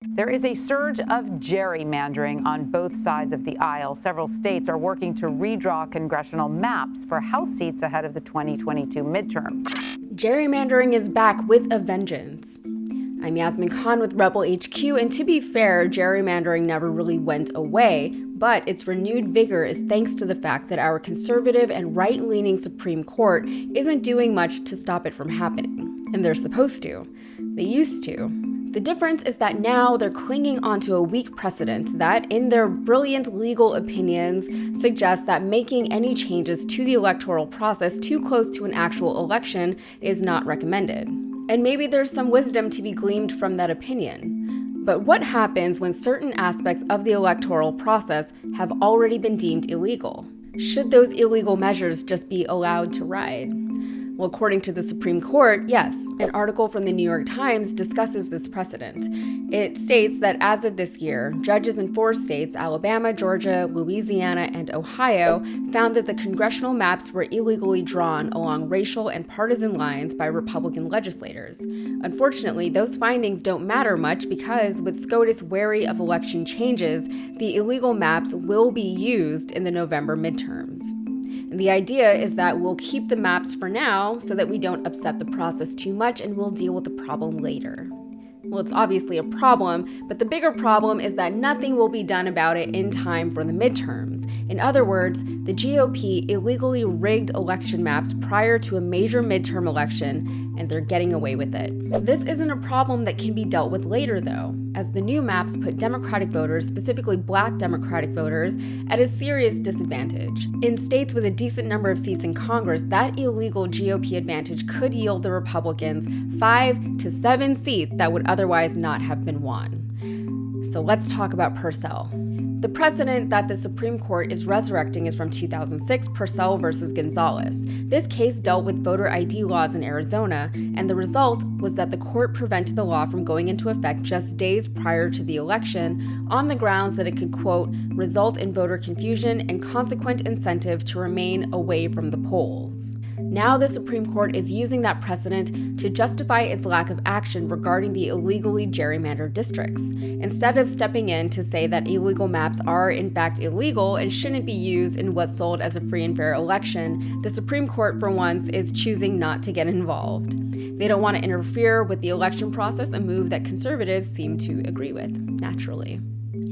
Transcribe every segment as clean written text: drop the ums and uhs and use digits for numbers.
There is a surge of gerrymandering on both sides of the aisle. Several states are working to redraw congressional maps for House seats ahead of the 2022 midterms. Gerrymandering is back with a vengeance. I'm Yasmin Khan with Rebel HQ, and to be fair, gerrymandering never really went away, but its renewed vigor is thanks to the fact that our conservative and right-leaning Supreme Court isn't doing much to stop it from happening. And they're supposed to. They used to. The difference is that now they're clinging onto a weak precedent that, in their brilliant legal opinions, suggests that making any changes to the electoral process too close to an actual election is not recommended. And maybe there's some wisdom to be gleaned from that opinion. But what happens when certain aspects of the electoral process have already been deemed illegal? Should those illegal measures just be allowed to ride? Well, according to the Supreme Court, yes. An article from the New York Times discusses this precedent. It states that as of this year, judges in 4 states, Alabama, Georgia, Louisiana, and Ohio, found that the congressional maps were illegally drawn along racial and partisan lines by Republican legislators. Unfortunately, those findings don't matter much because, with SCOTUS wary of election changes, the illegal maps will be used in the November midterms. And the idea is that we'll keep the maps for now so that we don't upset the process too much, and we'll deal with the problem later. Well, it's obviously a problem, but the bigger problem is that nothing will be done about it in time for the midterms. In other words, the GOP illegally rigged election maps prior to a major midterm election, and they're getting away with it. This isn't a problem that can be dealt with later, though, as the new maps put Democratic voters, specifically Black Democratic voters, at a serious disadvantage. In states with a decent number of seats in Congress, that illegal GOP advantage could yield the Republicans 5 to 7 seats that would otherwise not have been won. So let's talk about Purcell. The precedent that the Supreme Court is resurrecting is from 2006, Purcell versus Gonzalez. This case dealt with voter ID laws in Arizona, and the result was that the court prevented the law from going into effect just days prior to the election on the grounds that it could, quote, result in voter confusion and consequent incentive to remain away from the polls. Now the Supreme Court is using that precedent to justify its lack of action regarding the illegally gerrymandered districts. Instead of stepping in to say that illegal maps are in fact illegal and shouldn't be used in what's sold as a free and fair election, the Supreme Court for once is choosing not to get involved. They don't want to interfere with the election process, a move that conservatives seem to agree with, naturally.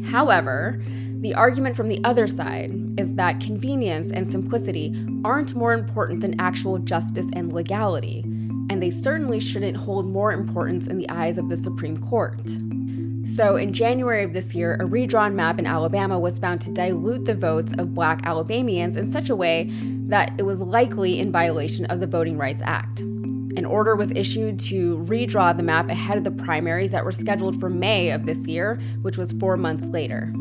However, the argument from the other side is that convenience and simplicity aren't more important than actual justice and legality, and they certainly shouldn't hold more importance in the eyes of the Supreme Court. So in January of this year, a redrawn map in Alabama was found to dilute the votes of Black Alabamians in such a way that it was likely in violation of the Voting Rights Act. An order was issued to redraw the map ahead of the primaries that were scheduled for May of this year, which was 4 months later.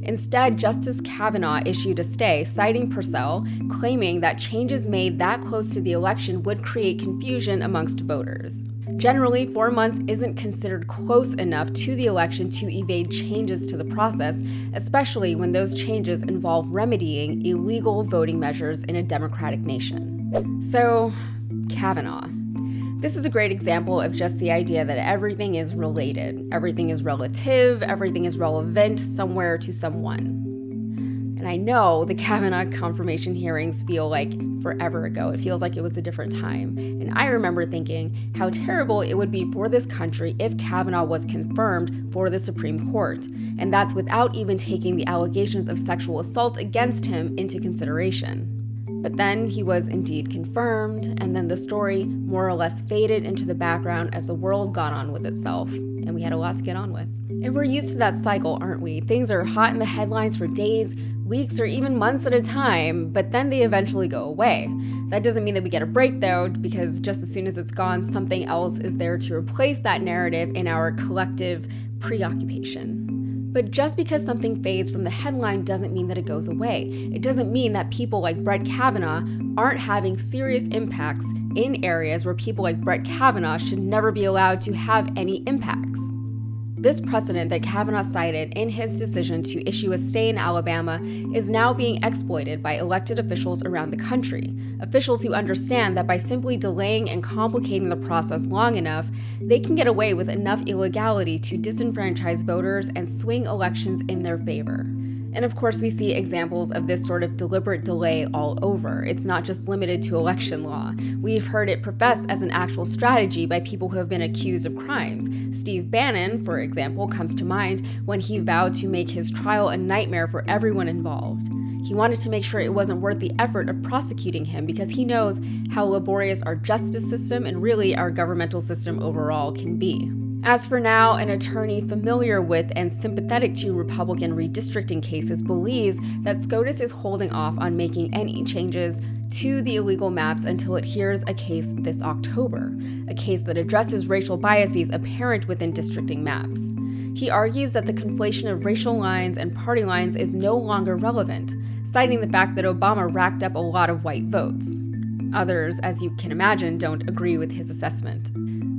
Instead, Justice Kavanaugh issued a stay, citing Purcell, claiming that changes made that close to the election would create confusion amongst voters. Generally, 4 months isn't considered close enough to the election to evade changes to the process, especially when those changes involve remedying illegal voting measures in a democratic nation. So, Kavanaugh. This is a great example of just the idea that everything is related, everything is relative, everything is relevant somewhere to someone. And I know the Kavanaugh confirmation hearings feel like forever ago. It feels like it was a different time. And I remember thinking how terrible it would be for this country if Kavanaugh was confirmed for the Supreme Court. And that's without even taking the allegations of sexual assault against him into consideration. But then he was indeed confirmed, and then the story more or less faded into the background as the world got on with itself, and we had a lot to get on with. And we're used to that cycle, aren't we? Things are hot in the headlines for days, weeks, or even months at a time, but then they eventually go away. That doesn't mean that we get a break, though, because just as soon as it's gone, something else is there to replace that narrative in our collective preoccupation. But just because something fades from the headline doesn't mean that it goes away. It doesn't mean that people like Brett Kavanaugh aren't having serious impacts in areas where people like Brett Kavanaugh should never be allowed to have any impacts. This precedent that Kavanaugh cited in his decision to issue a stay in Alabama is now being exploited by elected officials around the country, officials who understand that by simply delaying and complicating the process long enough, they can get away with enough illegality to disenfranchise voters and swing elections in their favor. And of course, we see examples of this sort of deliberate delay all over. It's not just limited to election law. We've heard it professed as an actual strategy by people who have been accused of crimes. Steve Bannon, for example, comes to mind when he vowed to make his trial a nightmare for everyone involved. He wanted to make sure it wasn't worth the effort of prosecuting him because he knows how laborious our justice system and really our governmental system overall can be. As for now, an attorney familiar with and sympathetic to Republican redistricting cases believes that SCOTUS is holding off on making any changes to the illegal maps until it hears a case this October, a case that addresses racial biases apparent within districting maps. He argues that the conflation of racial lines and party lines is no longer relevant, citing the fact that Obama racked up a lot of white votes. Others, as you can imagine, don't agree with his assessment.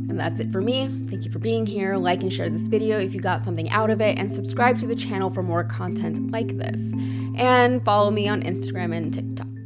And that's it for me. Thank you for being here. Like and share this video if you got something out of it, and subscribe to the channel for more content like this. And follow me on Instagram and TikTok.